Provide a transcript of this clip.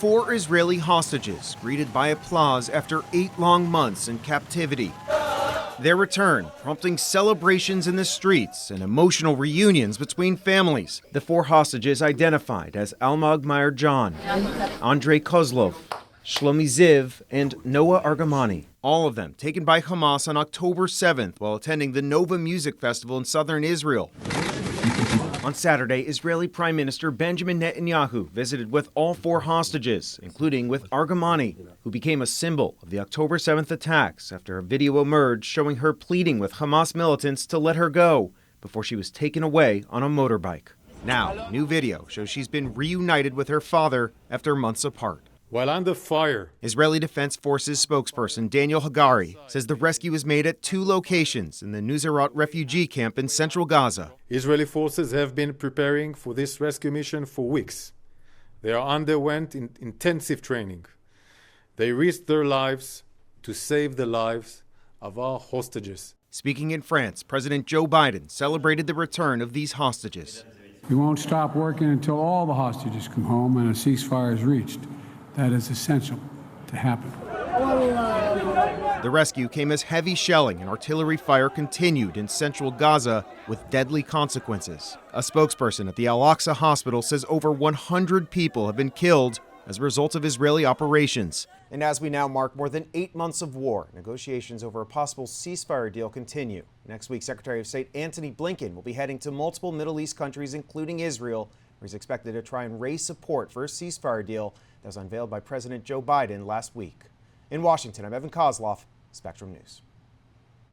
4 Israeli hostages greeted by applause after 8 long months in captivity. Their return prompting celebrations in the streets and emotional reunions between families. The 4 hostages identified as Almog Meir John, Andrei Koslof, Shlomi Ziv, and Noah Argamani. All of them taken by Hamas on October 7th while attending the Nova Music Festival in southern Israel. On Saturday, Israeli Prime Minister Benjamin Netanyahu visited with all 4 hostages, including with Argamani, who became a symbol of the October 7th attacks after a video emerged showing her pleading with Hamas militants to let her go before she was taken away on a motorbike. Now, new video shows she's been reunited with her father after months apart. While under fire, Israeli Defense Forces spokesperson Daniel Hagari says the rescue was made at 2 locations in the Nuseirat refugee camp in central Gaza. Israeli forces have been preparing for this rescue mission for weeks. They underwent intensive training. They risked their lives to save the lives of our hostages. Speaking in France, President Joe Biden celebrated the return of these hostages. We won't stop working until all the hostages come home and a ceasefire is reached. That is essential to happen. The rescue came as heavy shelling and artillery fire continued in central Gaza with deadly consequences. A spokesperson at the Al-Aqsa hospital says over 100 people have been killed as a result of Israeli operations. And as we now mark more than 8 months of war, negotiations over a possible ceasefire deal continue. Next week, Secretary of State Antony Blinken will be heading to multiple Middle East countries, including Israel, where he's expected to try and raise support for a ceasefire deal that was unveiled by President Joe Biden last week. In Washington, I'm Evan Koslof, Spectrum News.